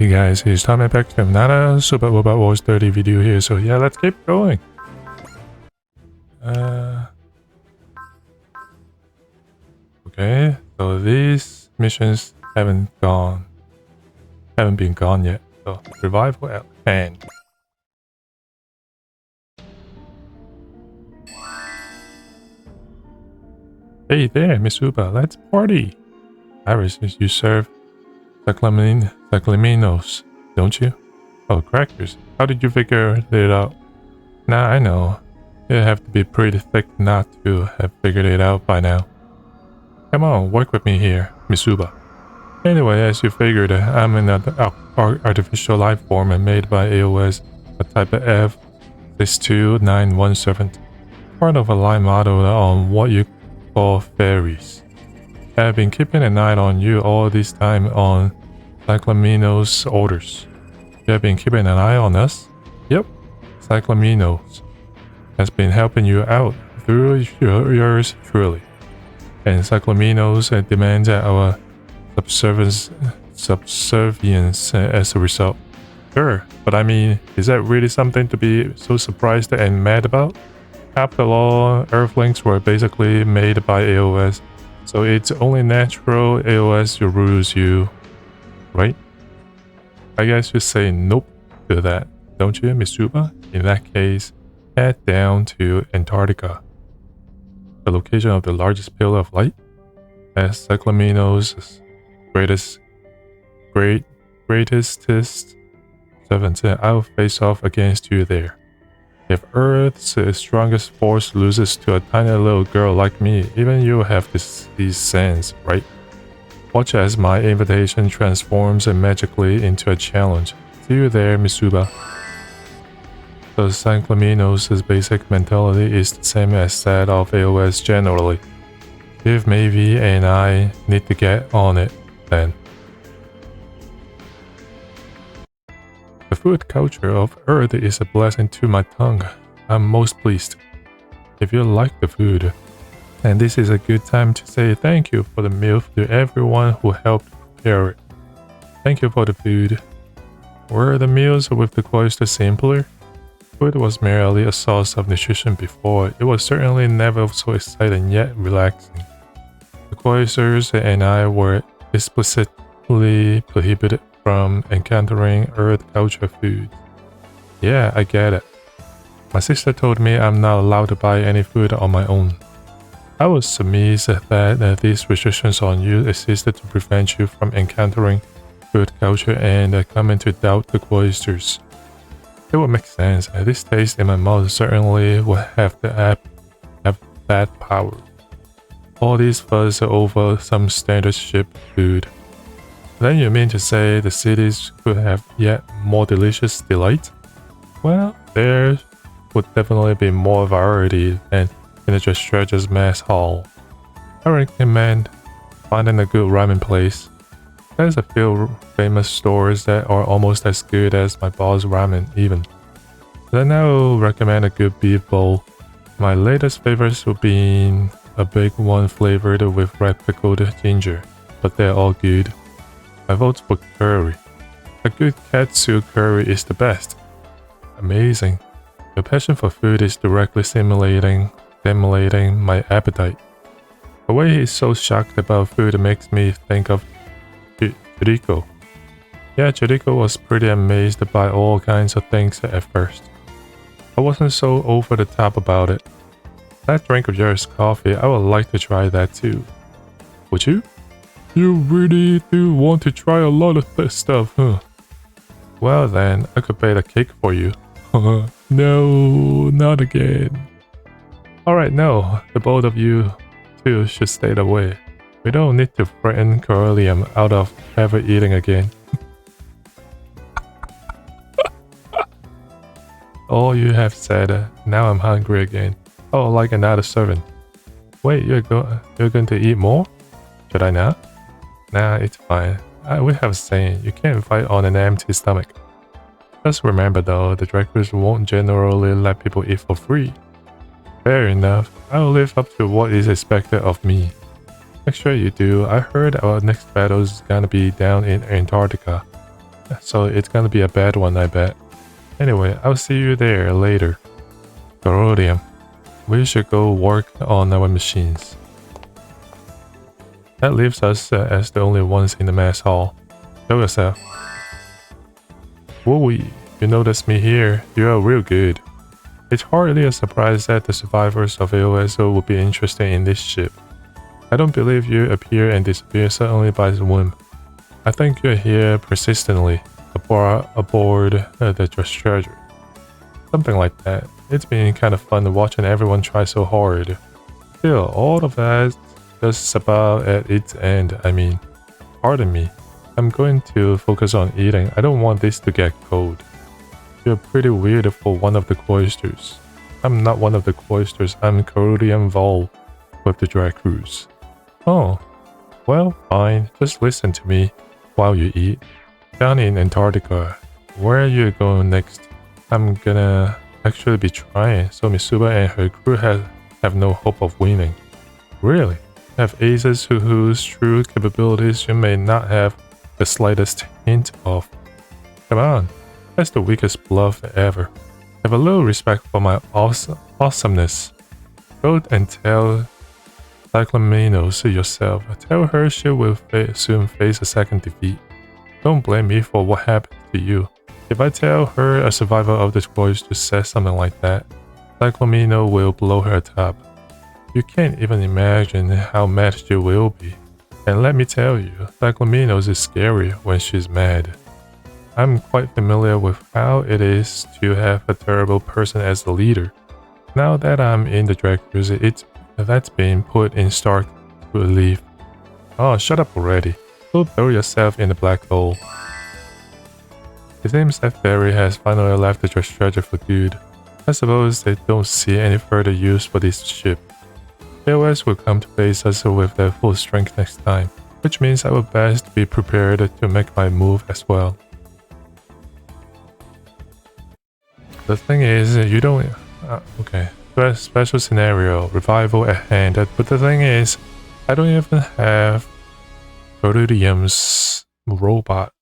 Hey guys, it's Tommy back to another Super Robot Wars 30 video here, so yeah, let's keep going. Okay, so these missions haven't been gone yet. So revival at hand. Hey there, Miss Uba, let's party. Iris, you serve Cyclaminos, don't you? Oh, crackers. How did you figure it out? Nah, I know. You have to be pretty thick not to have figured it out by now. Come on, work with me here, Misuba. Anyway, as you figured, I'm an artificial life form made by AOS, a type of F62917, part of a line model on what you call fairies. I've been keeping an eye on you all this time on Cyclamino's orders. You have been keeping an eye on us? Yep, Cyclaminos has been helping you out through yours truly. And Cyclaminos demands our subservience as a result. Sure, but I mean, is that really something to be so surprised and mad about? After all, Earthlings were basically made by AOS, so it's only natural AOS rules you, right? I guess you say nope to that, don't you, Misuba? In that case, head down to Antarctica, the location of the largest pillar of light, as Cyclamino's greatest servants. I'll face off against you there. If Earth's strongest force loses to a tiny little girl like me, even you have these sense, right? Watch as my invitation transforms magically into a challenge. See you there, Misuba. So Cyclamino's basic mentality is the same as that of AOS generally. If maybe and I need to get on it then. The food culture of Earth is a blessing to my tongue. I'm most pleased. If you like the food, and this is a good time to say thank you for the meal to everyone who helped prepare it. Thank you for the food. Were the meals with the cloister simpler? Food was merely a source of nutrition before. It was certainly never so exciting yet relaxing. The cloisters and I were explicitly prohibited from encountering Earth culture food. Yeah, I get it. My sister told me I'm not allowed to buy any food on my own. I was amazed that these restrictions on you existed to prevent you from encountering food culture and coming to doubt the cloisters. It would make sense. This taste in my mouth certainly would have that power. All this fuss over some standard ship food. Then you mean to say the cities could have yet more delicious delight? Well, there would definitely be more variety than in the Stretcher's mess hall. I recommend finding a good ramen place. There's a few famous stores that are almost as good as my boss ramen even. Then I will recommend a good beef bowl. My latest favorites would be a big one flavored with red pickled ginger, but they're all good. I vote for curry. A good katsu curry is the best. Amazing. Your passion for food is directly stimulating my appetite. The way he's so shocked about food makes me think of Chirico. Yeah, Chirico was pretty amazed by all kinds of things at first. I wasn't so over the top about it. That drink of yours, coffee, I would like to try that too. Would you? You really do want to try a lot of this stuff, huh? Well then, I could bake a cake for you. No, not again. Alright, no, the both of you two should stay away. We don't need to threaten Corellium out of ever eating again. All you have said, now I'm hungry again. Oh, like another servant. Wait, you're going to eat more? Should I not? Nah, it's fine. We have a saying, you can't fight on an empty stomach. Just remember though, the directors won't generally let people eat for free. Fair enough, I'll live up to what is expected of me. Make sure you do. I heard our next battle is gonna be down in Antarctica. so it's gonna be a bad one, I bet. Anyway, I'll see you there later. Corodium. We should go work on our machines. That leaves us as the only ones in the mess hall. Show yourself. Wooey, you noticed me here. You are real good. It's hardly a surprise that the survivors of AOSO would be interested in this ship. I don't believe you appear and disappear suddenly by whim. I think you're here persistently, aboard the treasure. Something like that. It's been kind of fun watching everyone try so hard. Still, all of that's just about at its end. I mean, pardon me. I'm going to focus on eating. I don't want this to get cold. You're pretty weird for one of the cloisters. I'm not one of the cloisters. I'm Corodium Vol with the drag cruise. Oh, well, fine. Just listen to me while you eat. Down in Antarctica, where are you going next? I'm gonna actually be trying, so Mitsuba and her crew have no hope of winning. Really? Have aces whose true capabilities you may not have the slightest hint of. Come on, that's the weakest bluff ever. Have a little respect for my awesomeness. Go and tell Cyclaminos yourself. Tell her she will soon face a second defeat. Don't blame me for what happened to you. If I tell her a survivor of the cloister says something like that, Cyclamino will blow her top. You can't even imagine how mad she will be. And let me tell you, Cyclaminos is scary when she's mad. I'm quite familiar with how it is to have a terrible person as the leader. Now that I'm in the drag cruiser, that's been put in stark relief. Oh, shut up already. Go throw yourself in the black hole. It seems that Fairy has finally left the treasure for good. I suppose they don't see any further use for this ship. AOS will come to face us with their full strength next time, which means I will best be prepared to make my move as well. The thing is, you don't... okay. Special scenario, revival at hand, but the thing is, I don't even have Corodium's robot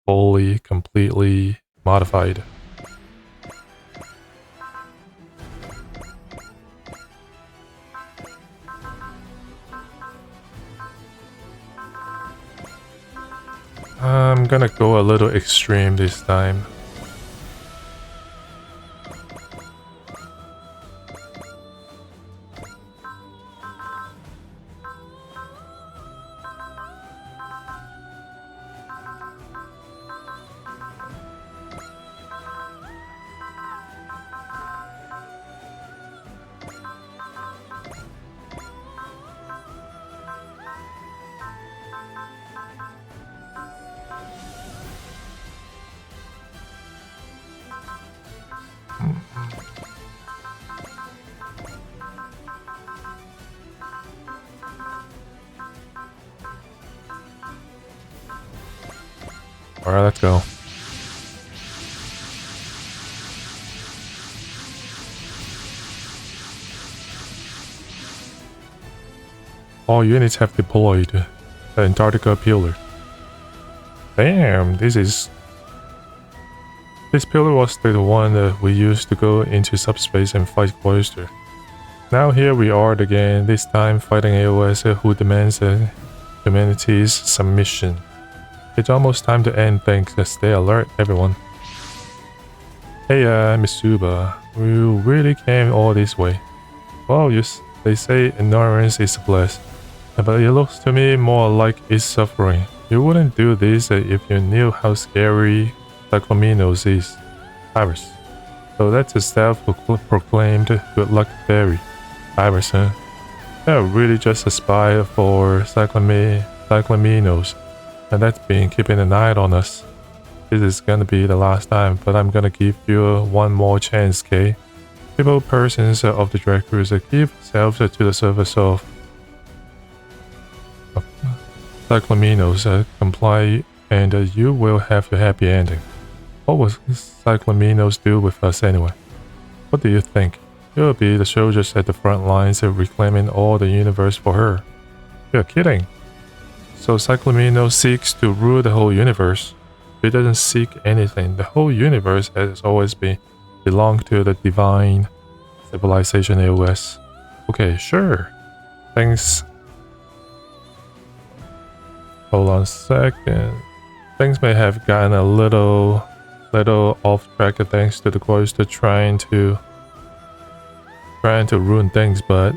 fully, completely modified. I'm gonna go a little extreme this time. Alright, let's go. All units have deployed the Antarctica pillar. Damn, this pillar was the one that we used to go into subspace and fight Cloister. Now here we are again, this time fighting AOS who demands humanity's submission. It's almost time to end things. Stay alert, everyone. Hey, Mitsuba, you really came all this way. Well, they say ignorance is bliss, but it looks to me more like it's suffering. You wouldn't do this if you knew how scary Cyclaminos is. Iris. So that's a self-proclaimed good luck fairy. Iris, huh? They're really just a spy for Cyclaminos. And that's been keeping an eye on us. This is gonna be the last time, but I'm gonna give you one more chance, okay? People, persons of the drag cruiser, give yourselves to the service of Cyclaminos, comply, and you will have your happy ending. What will Cyclaminos do with us anyway? What do you think? You'll be the soldiers at the front lines reclaiming all the universe for her. You're kidding. So Cyclamino seeks to rule the whole universe. It doesn't seek anything. The whole universe has always been belonged to the divine civilization AOS. Okay, sure. Things. Hold on a second. Things may have gotten a little off track thanks to the Cloister trying to ruin things, but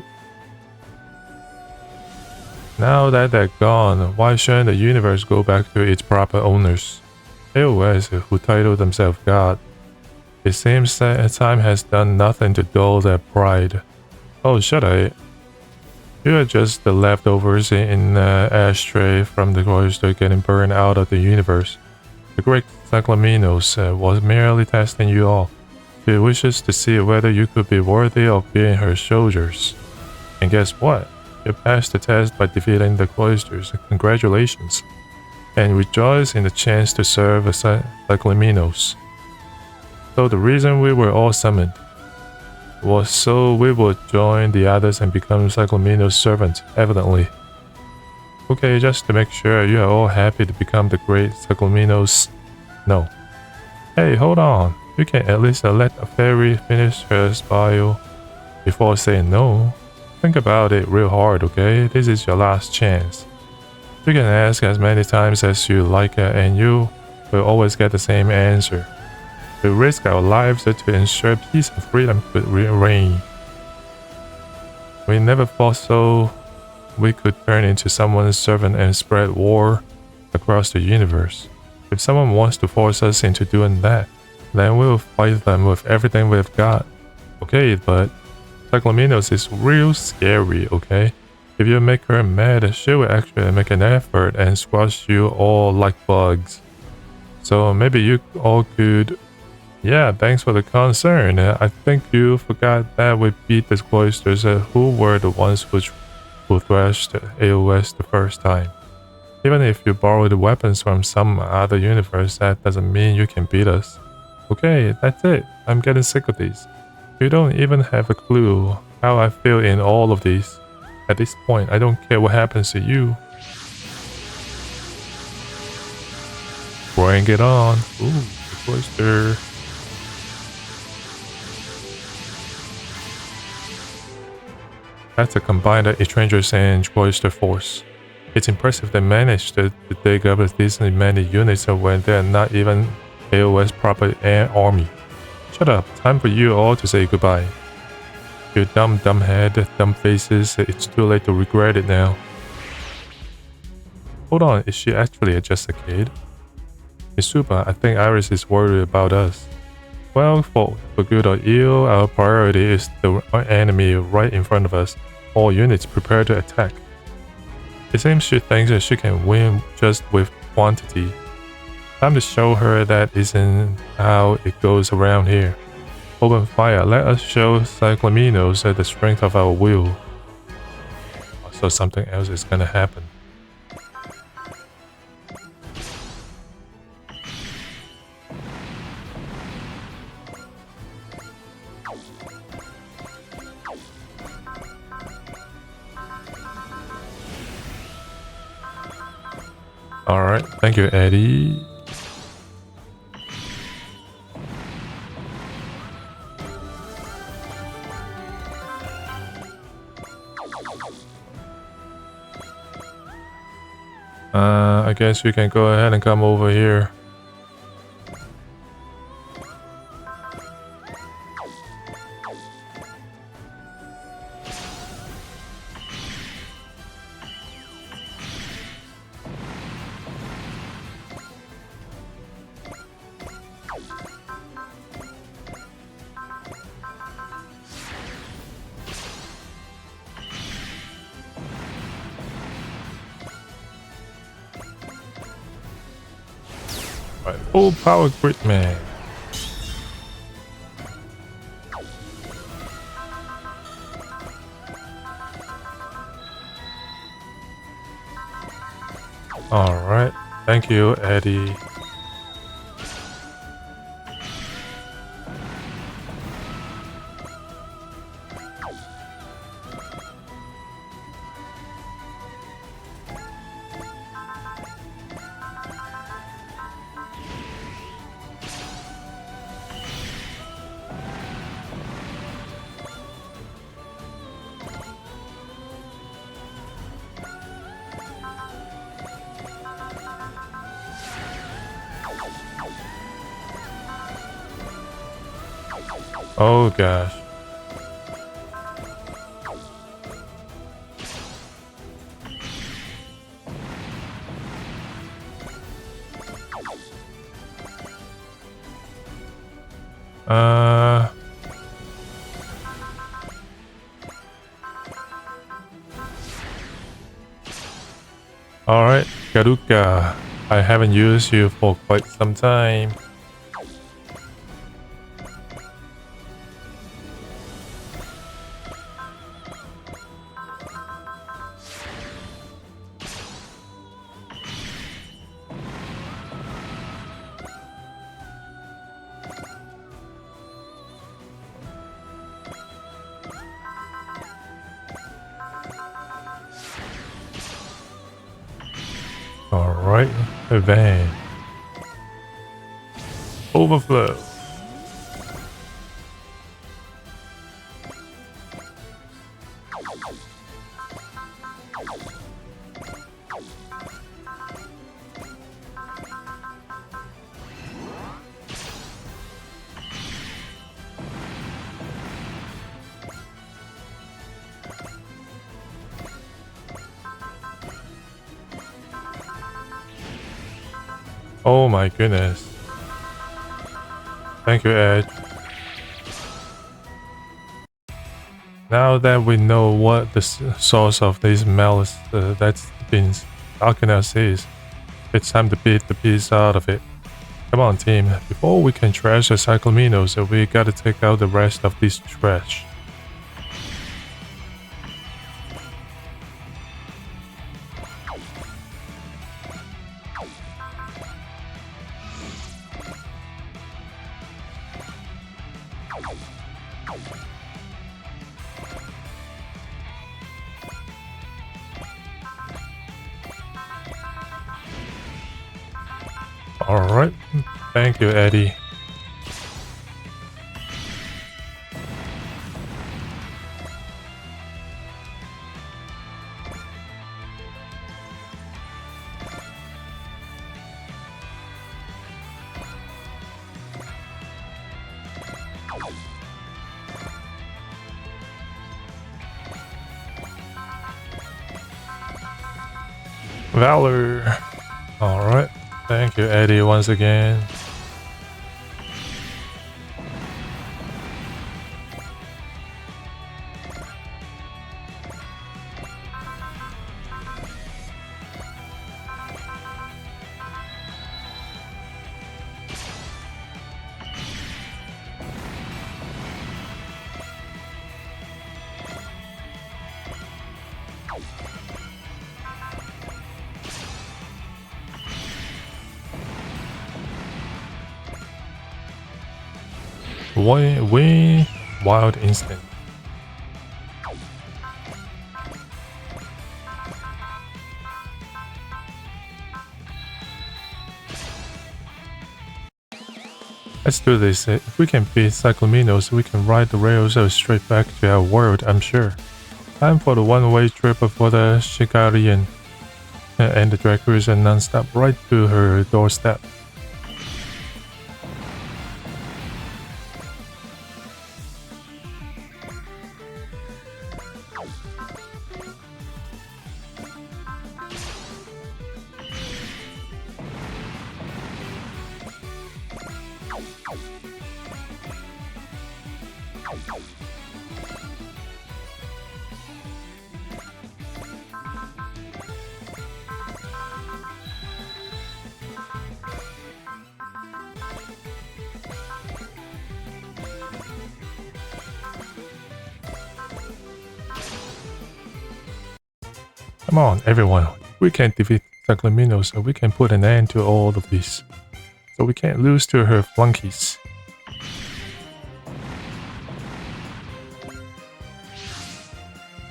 now that they're gone, why shouldn't the universe go back to its proper owners? AOS, who title themselves God. It seems that time has done nothing to dull their pride. Oh, shut up. You are just the leftovers in ashtray from the Cloister getting burned out of the universe. The great Cyclaminos was merely testing you all. She wishes to see whether you could be worthy of being her soldiers. And guess what? You passed the test by defeating the Cloisters. Congratulations. And rejoice in the chance to serve as Cyclaminos. So the reason we were all summoned was so we would join the others and become Cyclaminos' servants, evidently. Okay, just to make sure you are all happy to become the great Cyclaminos. No. Hey, hold on. You can at least let a fairy finish her bio before saying no. Think about it real hard, okay? This is your last chance. You can ask as many times as you like and you will always get the same answer. We risk our lives to ensure peace and freedom could reign. We never thought so we could turn into someone's servant and spread war across the universe. If someone wants to force us into doing that, then we'll fight them with everything we've got. Okay, but Cyclaminos is real scary, okay? If you make her mad, she will actually make an effort and squash you all like bugs. So maybe you all could... Yeah, thanks for the concern. I think you forgot that we beat the Cloisters who were the ones who thrashed AOS the first time. Even if you borrowed weapons from some other universe, that doesn't mean you can beat us. Okay, that's it. I'm getting sick of these. You don't even have a clue how I feel in all of these. At this point, I don't care what happens to you. Bring it on. Ooh, the Cloister. That's a combined Estrangers and Cloister force. It's impressive they managed to dig up these many units when they're not even AOS proper army. Shut up, time for you all to say goodbye. You dumb head, dumb faces, it's too late to regret it now. Hold on, is she actually just a kid? Misuba, I think Iris is worried about us. Well, for good or ill, our priority is the enemy right in front of us. All units prepare to attack. It seems she thinks that she can win just with quantity. Time to show her that isn't how it goes around here. Open fire, let us show Cyclaminos the strength of our will. So something else is gonna happen. Alright, thank you, Eddie. I guess you can go ahead and come over here. Right, full power grid man. Alright, thank you, Eddie. Oh gosh. Uh... Alright, Garuka. I haven't used you for quite some time. Alright, event. Overflow. Oh my goodness. Thank you, Edge. Now that we know what the source of this malice that's been stalking us is, it's time to beat the piece out of it. Come on, team. Before we can trash the Cyclaminos, we gotta take out the rest of this trash. Alright. Thank you, Eddie. Valor. Alright. Thank you, Eddie, once again. Way wild instinct. Let's do this. If we can beat Cyclaminos, we can ride the rails straight back to our world, I'm sure. Time for the one-way trip for the Shikarian and the drag cruiser non-stop right to her doorstep. Come on, everyone. We can defeat Cyclaminos so we can put an end to all of this. So we can't lose to her flunkies.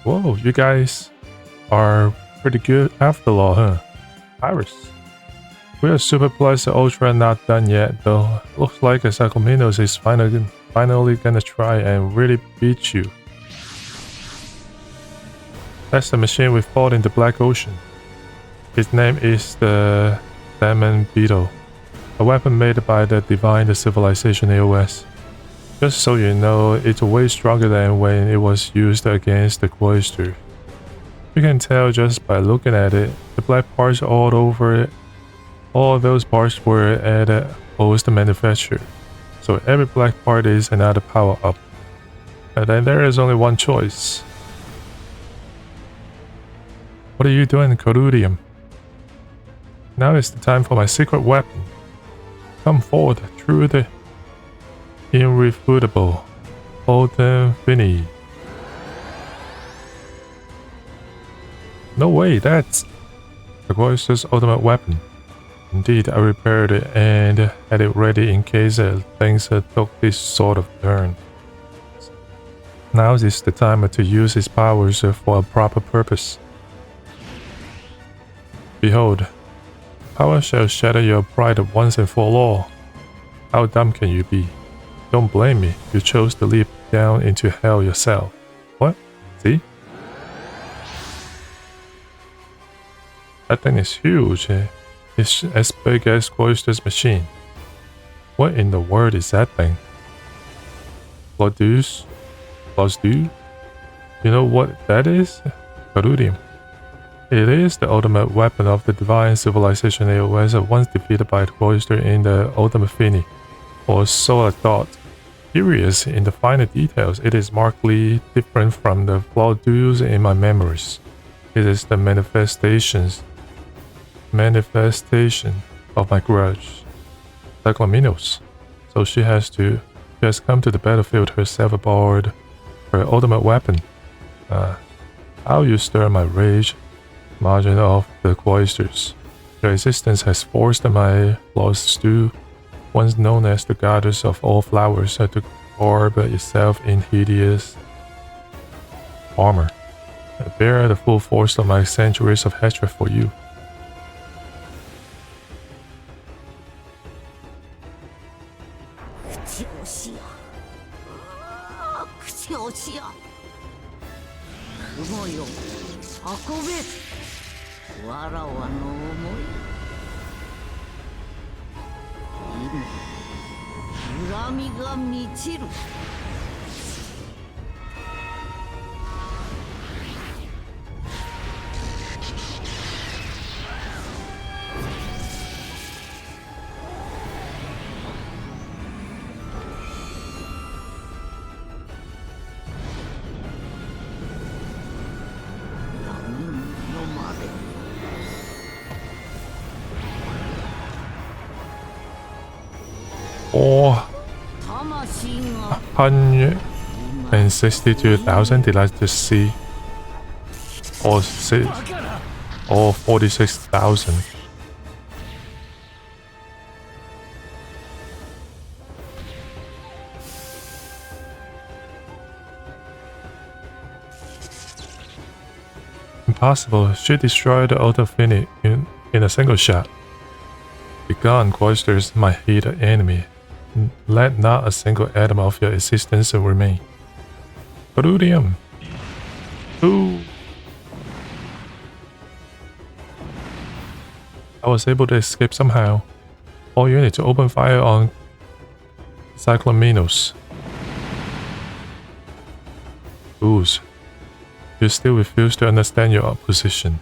Whoa, you guys are pretty good after all, huh? Iris. We are Super Plus Ultra not done yet, though. Looks like Cyclaminos is finally gonna try and really beat you. That's the machine we fought in the Black Ocean. Its name is the Diamond Beetle, a weapon made by the Divine Civilization AOS. Just so you know, it's way stronger than when it was used against the Cloister. You can tell just by looking at it. The black parts all over it. All those parts were at a post manufacture. So every black part is another power up. And then there is only one choice. What are you doing, Corrudium? Now is the time for my secret weapon. Come forward through the irrefutable Golden Finny. No way, that's the Cloister's ultimate weapon. Indeed, I repaired it and had it ready in case things took this sort of turn. Now is the time to use its powers for a proper purpose. Behold, power shall shatter your pride once and for all. How dumb can you be? Don't blame me, you chose to leap down into hell yourself. What? See? That thing is huge. It's as big as Cloister's machine. What in the world is that thing? Claudius? You know what that is? Carudium. It is the ultimate weapon of the divine civilization AOS, once defeated by the Cloister in the Ultimate Fini, or so I thought. Curious in the finer details, it is markedly different from the Claudius in my memories. It is the manifestation of my grudge. Cyclaminos. So she has come to the battlefield herself aboard her ultimate weapon. How you stir my rage, margin of the Cloisters. Your existence has forced my lost stew, once known as the goddess of all flowers, to orb itself in hideous armor. I bear the full force of my centuries of hatred for you. Oh, 162,000, did I just see? Or 46,000. Impossible, she destroyed the Autofini in a single shot. Begone, Cloisters, my hated enemy. Let not a single atom of your existence remain. Carudium! Ooh! I was able to escape somehow. All units to open fire on Cyclaminos. Ooze. You still refuse to understand your position.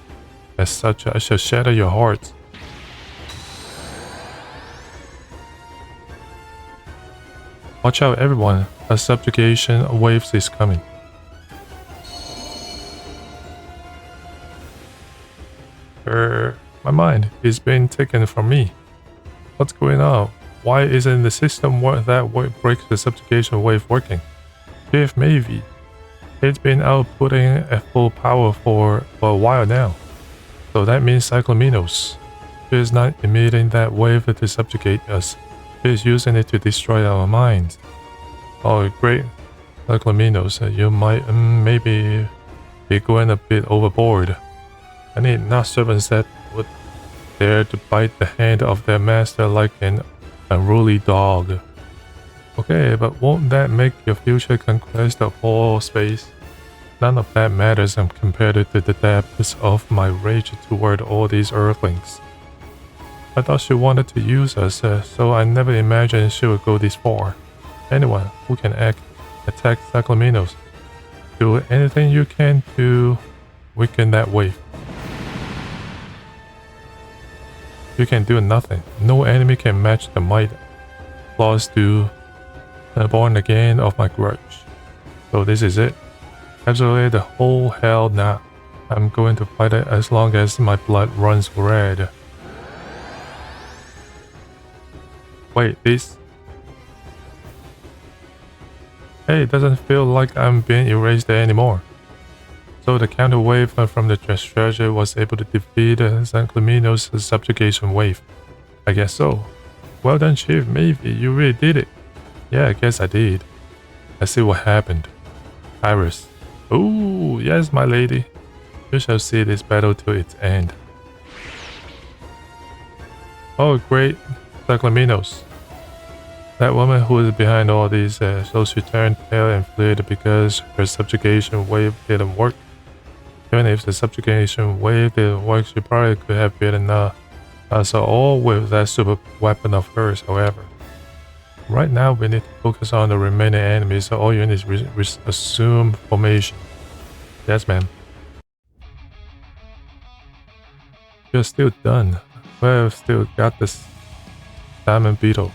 As such, I shall shatter your heart. Watch out, everyone. A subjugation wave is coming. My mind is being taken from me. What's going on? Why isn't the system that breaks the subjugation wave working? Chief Mavie. It's been outputting at full power for a while now. So that means Cyclaminos. She is not emitting that wave to subjugate us. She is using it to destroy our minds. Oh, great. Cyclaminos, you might maybe be going a bit overboard. I need not servants that would dare to bite the hand of their master like an unruly dog. Okay, but won't that make your future conquest of all space? None of that matters compared to the depths of my rage toward all these earthlings. I thought she wanted to use us, so I never imagined she would go this far. anyone who can attack Cyclaminos. Do anything you can to weaken that wave. You can do nothing. No enemy can match the might lost to born again of my grudge. So this is it. Absolutely the whole hell now. I'm going to fight it as long as my blood runs red. Wait, this... Hey, it doesn't feel like I'm being erased anymore. So the counter wave from the treasure was able to defeat Zanclamino's subjugation wave. I guess so. Well done, Chief. Maybe you really did it. Yeah, I guess I did. Let's see what happened. Iris. Oh, yes, my lady. You shall see this battle to its end. Oh, great. Zanclaminos. That woman who is behind all these, so she turned pale and fled because her subjugation wave didn't work. Even if the subjugation wave didn't work, she probably could have beaten us all with that super weapon of hers, however. Right now, we need to focus on the remaining enemies, so all units assume formation. Yes, ma'am. You're still done. We've still got this diamond beetle.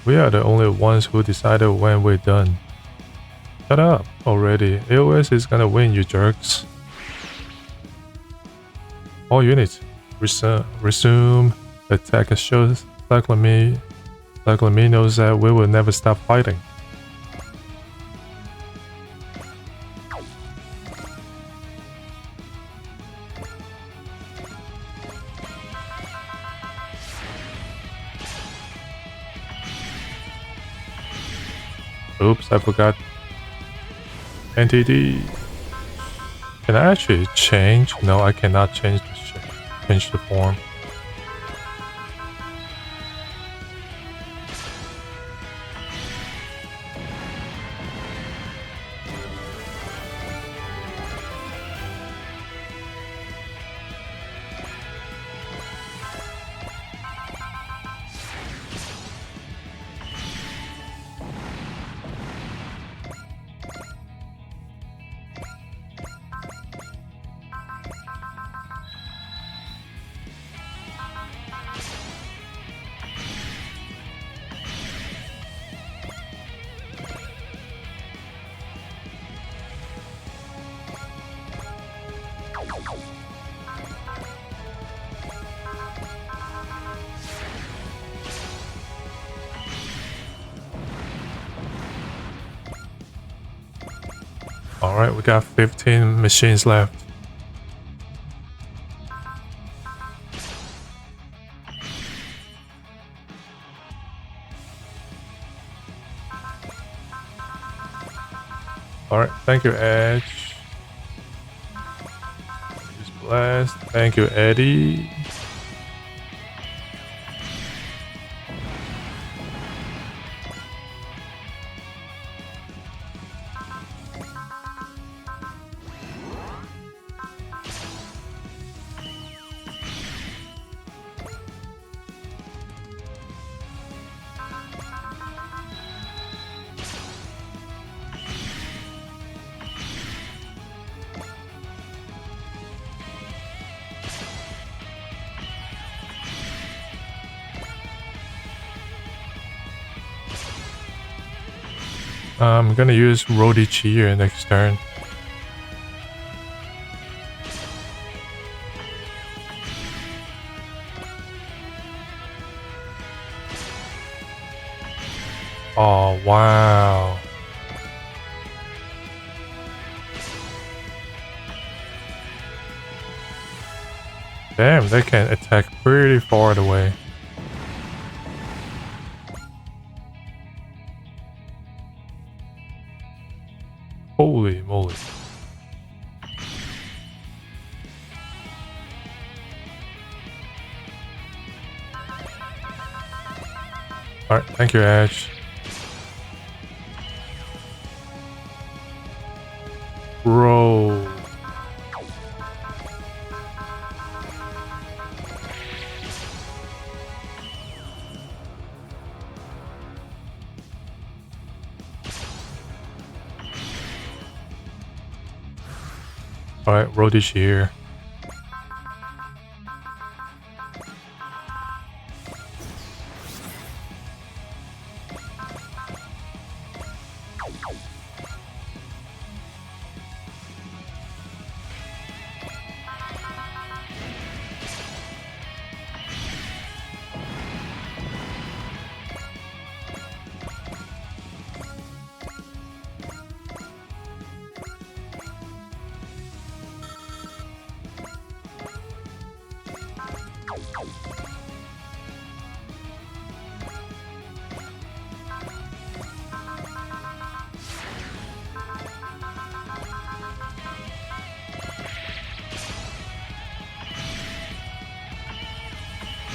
We are the only ones who decided when we're done. Shut up already. AOS is gonna win, you jerks. All units, resume attack. Shows Cyclaminos that we will never stop fighting. Oops, I forgot. NTD. Can I actually change? No, I cannot change the form. Alright, we got 15 machines left. Alright, thank you, Edge. Use Blast. Thank you, Eddie. I'm gonna use Rody Cheer next turn. Oh, wow. Damn, they can attack pretty far away. Holy moly. Alright, thank you, Ash. Bro. Alright, Rodish here.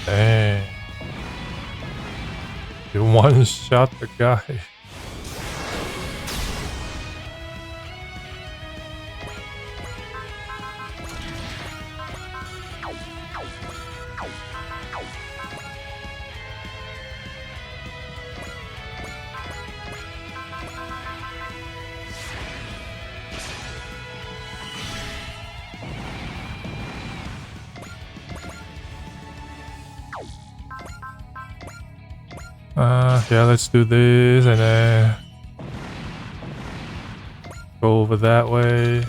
Dang. You one-shot the guy. Yeah, let's do this and then go over that way.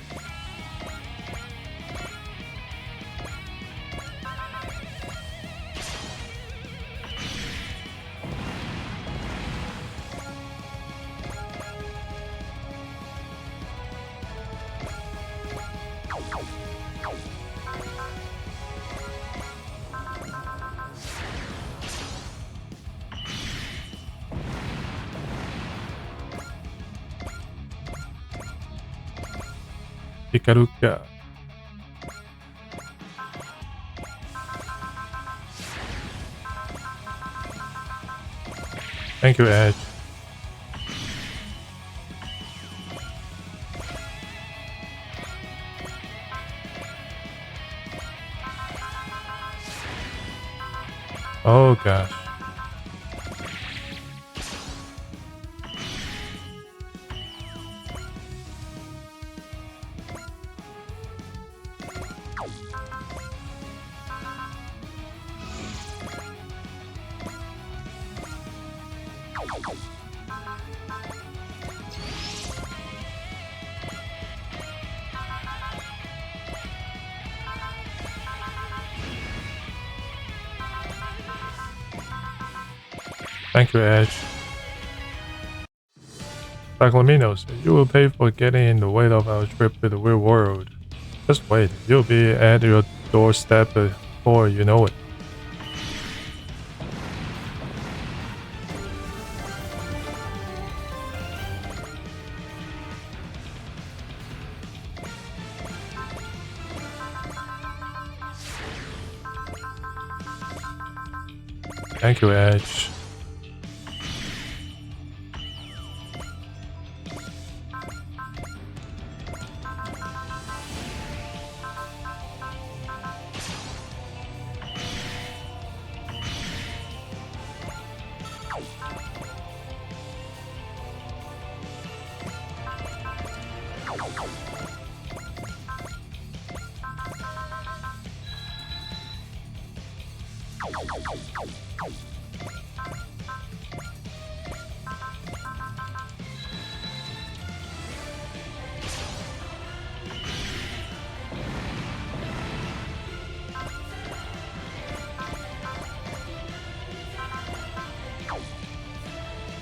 Ikaruka. Thank you, Edge. Oh gosh. Thank you, Edge. Saclaminos, you will pay for getting in the way of our trip to the real world. Just wait, you'll be at your doorstep before you know it. Thank you, Edge.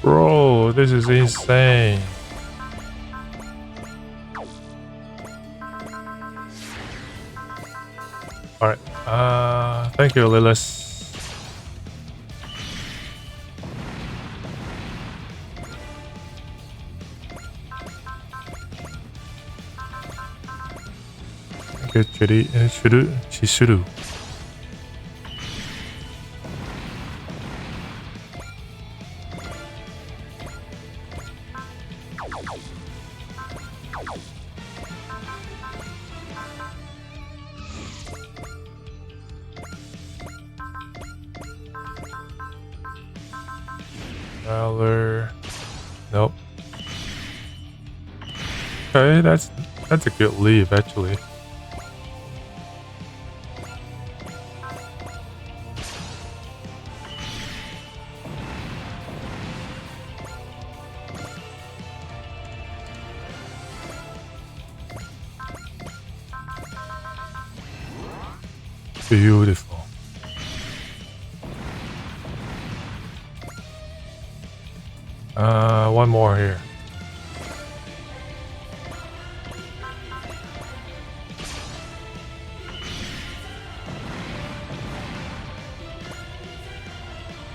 Bro, this is insane. Alright, thank you, Lilith. Thank you, Chishuru. Nope. Okay, that's a good leave actually. Beautiful. One more here.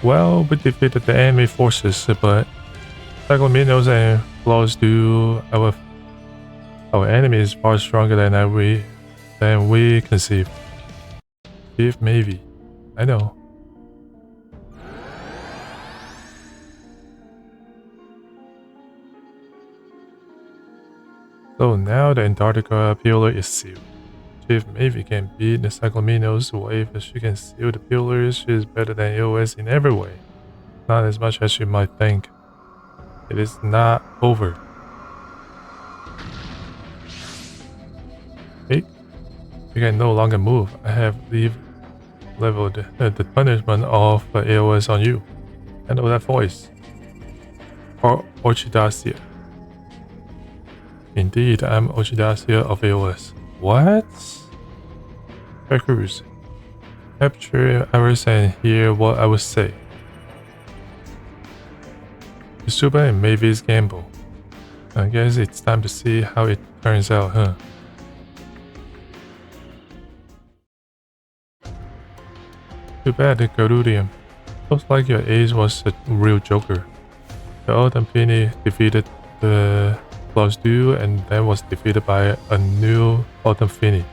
Well, we defeated the enemy forces, but Cyclaminos and Flaws do our enemy is far stronger than we conceive. If maybe. I know. So now the Antarctica pillar is sealed. Chief Maybe can beat the Cyclaminos wave if she can seal the pillars. She is better than EOS in every way. Not as much as you might think. It is not over. Hey, you can no longer move. I have leveled the punishment of EOS on you. I know that voice. Or Orchidacia. Indeed, I'm Orchidacia of EOS. What? Cruise. Capture ours and hear what I would say. Super and Mavis gamble. I guess it's time to see how it turns out, huh? Too bad, Garudium. Looks like your ace was a real joker. The Autumnfini defeated the Dew and then was defeated by a new Autumnfini.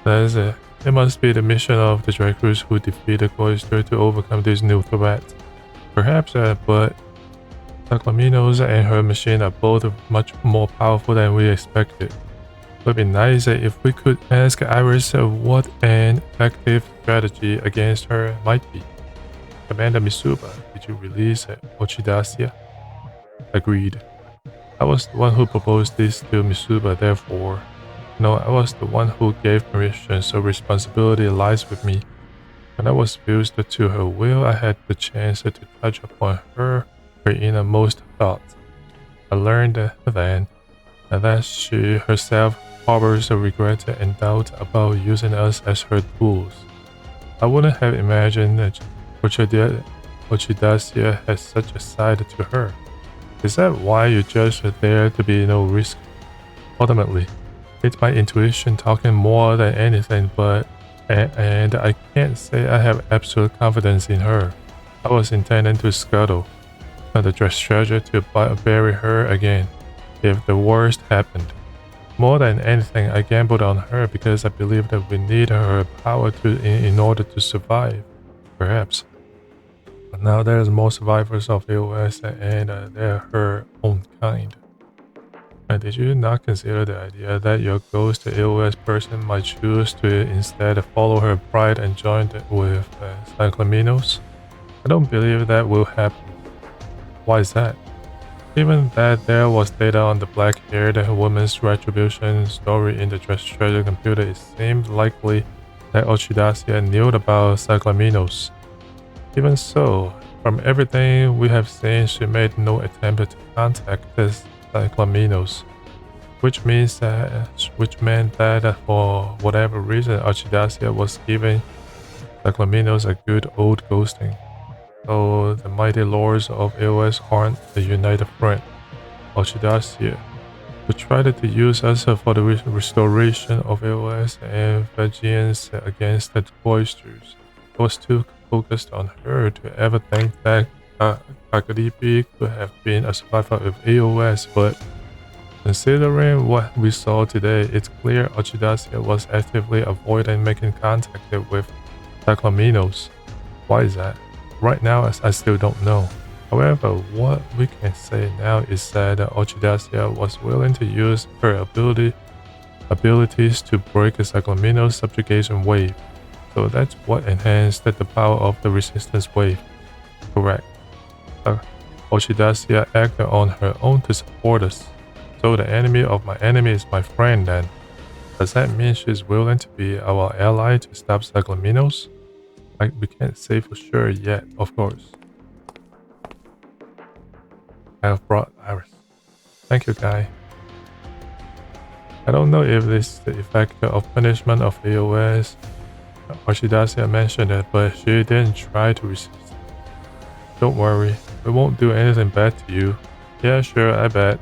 That is it. It must be the mission of the Dracrus who defeated Cloister to overcome this new threat. Perhaps, but Cyclaminos and her machine are both much more powerful than we expected. It would be nice if we could ask Iris what an effective strategy against her might be. Commander Mitsuba, did you release Ochidacia? Agreed. I was the one who proposed this to Mitsuba, therefore. No, I was the one who gave permission, so responsibility lies with me. When I was fused to her will, I had the chance to touch upon her innermost thoughts. I learned then that she herself harbors regret and doubt about using us as her tools. I wouldn't have imagined that Ochidacia has such a side to her. Is that why you judged there to be no risk? Ultimately, it's my intuition talking more than anything, and I can't say I have absolute confidence in her. I was intending to scuttle the dress treasure to bury her again, if the worst happened. More than anything, I gambled on her because I believe that we need her power in order to survive. Perhaps. But now there's more survivors of EOS and they're her own kind. Did you not consider the idea that your ghost EOS person might choose to instead follow her pride and join with Cyclaminos? I don't believe that will happen. Why is that? Given that there was data on the black-haired woman's retribution story in the treasure computer, it seemed likely that Ochidacia knew about Cyclaminos. Even so, from everything we have seen, she made no attempt to contact the Cyclaminos, which meant that for whatever reason, Ochidacia was giving Cyclaminos a good old ghosting. So the mighty lords of EOS aren't a united front. Ochidacia, who tried to use us for the restoration of EOS and Vagians against the cloisters. I was too focused on her to ever think that Kakaripi could have been a survivor of EOS, but considering what we saw today, it's clear Ochidacia was actively avoiding making contact with Cyclaminos. Why is that? Right now, I still don't know. However, what we can say now is that Ochidacia was willing to use her abilities to break a Cyclaminos subjugation wave. So that's what enhanced the power of the resistance wave. Correct. Ochidacia acted on her own to support us. So the enemy of my enemy is my friend then. Does that mean she's willing to be our ally to stop Cyclaminos? We can't say for sure yet, of course. I have brought Iris. Thank you, Guy. I don't know if this is the effect of punishment of EOS, Archidacia mentioned it, but she didn't try to resist. Don't worry, we won't do anything bad to you. Yeah, sure, I bet.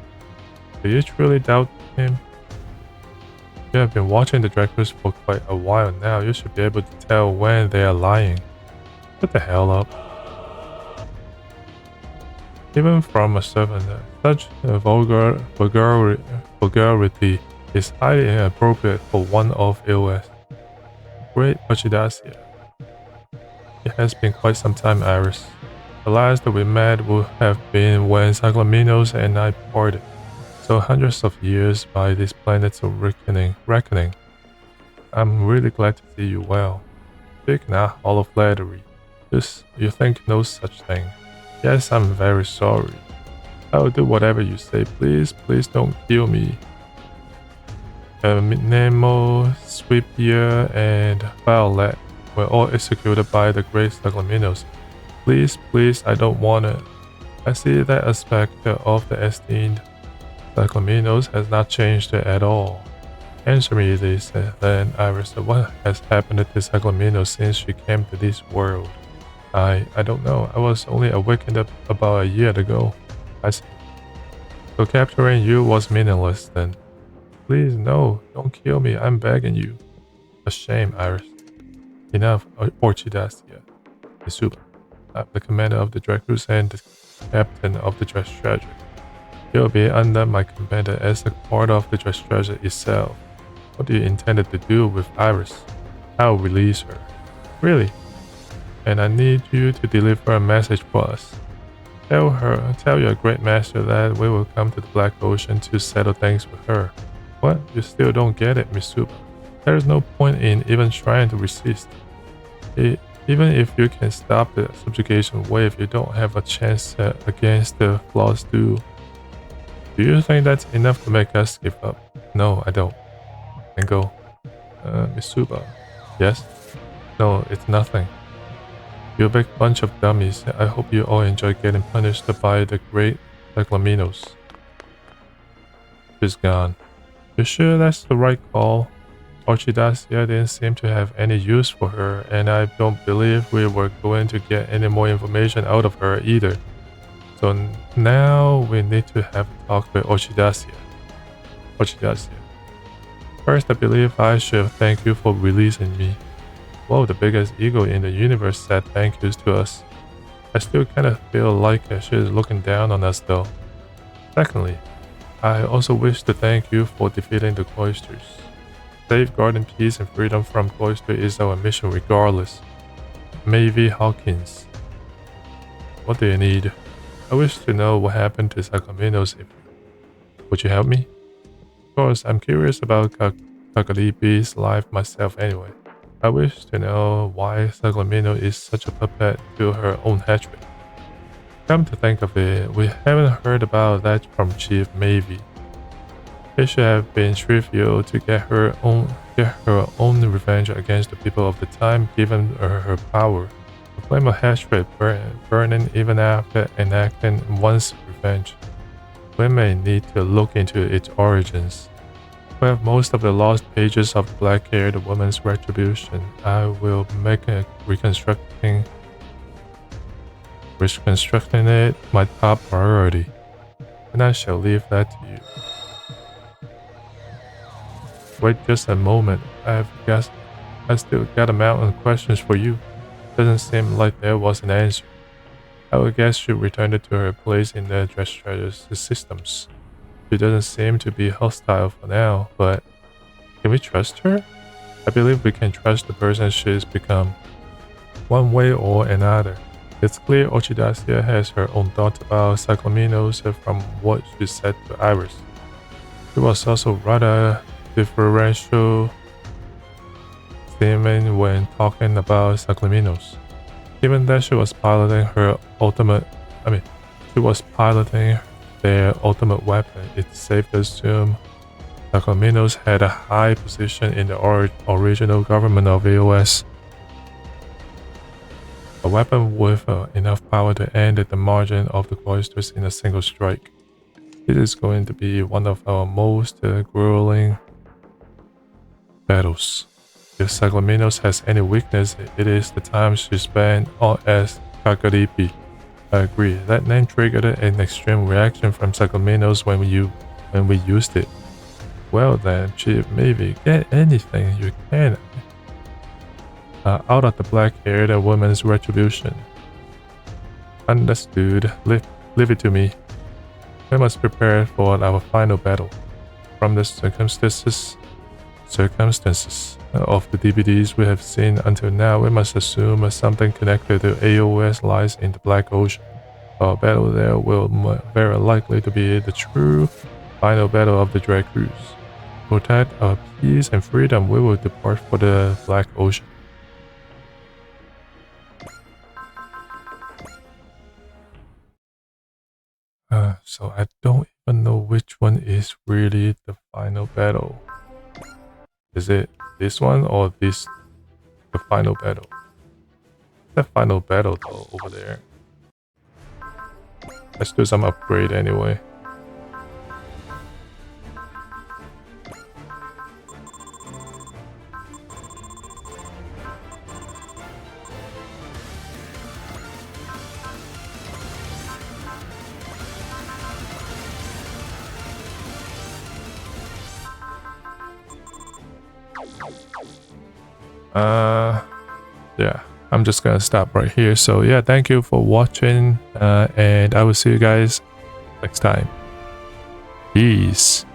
Do you truly doubt him? You have been watching the Dracos for quite a while now. You should be able to tell when they are lying. Shut the hell up. Even from a servant, such vulgarity is highly inappropriate for one of EOS. Great Archidacia. It has been quite some time, Iris. The last we met would have been when Cyclaminos and I parted. So hundreds of years by this planet's reckoning. I'm really glad to see you well. Speak not all of flattery. Just you think no such thing. Yes, I'm very sorry. I'll do whatever you say. Please don't kill me. Nemo, Sweepier, and Violet were all executed by the great Cyclaminos. Please, I don't want it. I see that aspect of the esteemed Cyclaminos has not changed at all. Answer me this, then, Iris. What has happened to Cyclaminos since she came to this world? I don't know. I was only awakened up about a year ago. I see. So capturing you was meaningless then. Please, no, don't kill me. I'm begging you. A shame, Iris. Enough, Orchidacia. Super. I'm the commander of the Dracos and the captain of the Dress Treasure. You'll be under my command as a part of the Dress Treasure itself. What do you intend to do with Iris? I'll release her. Really? And I need you to deliver a message for us. Tell your great master that we will come to the Black Ocean to settle things with her. What? You still don't get it, Mitsuba. There is no point in even trying to resist. Even if you can stop the subjugation wave, you don't have a chance against the Floss Do. Do you think that's enough to make us give up? No, I don't. And go. Mitsuba. Yes? No, it's nothing. You're a big bunch of dummies. I hope you all enjoy getting punished by the great Cyclaminos. She's gone. You sure that's the right call? Archidacia didn't seem to have any use for her, and I don't believe we were going to get any more information out of her either. So now we need to have a talk with Archidacia. First, I believe I should thank you for releasing me. Whoa, the biggest ego in the universe said thank yous to us. I still kind of feel like she is looking down on us though. Secondly, I also wish to thank you for defeating the cloisters. Safeguarding peace and freedom from cloister is our mission regardless. Maybe Hawkins. What do you need? I wish to know what happened to Sacramento's. Would you help me? Of course, I'm curious about Kakalipi's life myself anyway. I wish to know why Sacramento is such a puppet to her own hatred. Come to think of it, we haven't heard about that from Chief Mavie. It should have been trivial to get her own revenge against the people of the time given her power. The flame of hatred burning even after enacting one's revenge. We may need to look into its origins. We have most of the lost pages of the black-haired woman's retribution. I will make a reconstructing it my top priority, and I shall leave that to you. Wait just a moment. I still got a mountain of questions for you. Doesn't seem like there was an answer. I would guess she returned to her place in the Dress Treasure's systems. She doesn't seem to be hostile for now, but can we trust her? I believe we can trust the person she's become, one way or another. It's clear Archidacia has her own thoughts about Cyclaminos from what she said to Iris. She was also rather differential seeming when talking about Cyclaminos. Given that she was piloting their ultimate weapon, it's safe to assume Cyclaminos had a high position in the original government of EOS. A weapon with enough power to end at the margin of the cloisters in a single strike. This is going to be one of our most grueling battles. If Sacramentos has any weakness, it is the time she spent on as Kakaripi. I agree. That name triggered an extreme reaction from Sacramentos when we used it. Well then, Chief, maybe get anything you can out of the black-haired woman's retribution. Understood. Leave it to me. We must prepare for our final battle. From the circumstances of the DVDs we have seen until now, we must assume something connected to AOS lies in the Black Ocean. Our battle there will very likely to be the true final battle of the Dread Cruise. To protect our peace and freedom, we will depart for the Black Ocean. So I don't even know which one is really the final battle. Is it this one or this the final battle? The final battle though over there. Let's do some upgrade anyway. Yeah, I'm just gonna stop right here. So yeah, thank you for watching, and I will see you guys next time. Peace.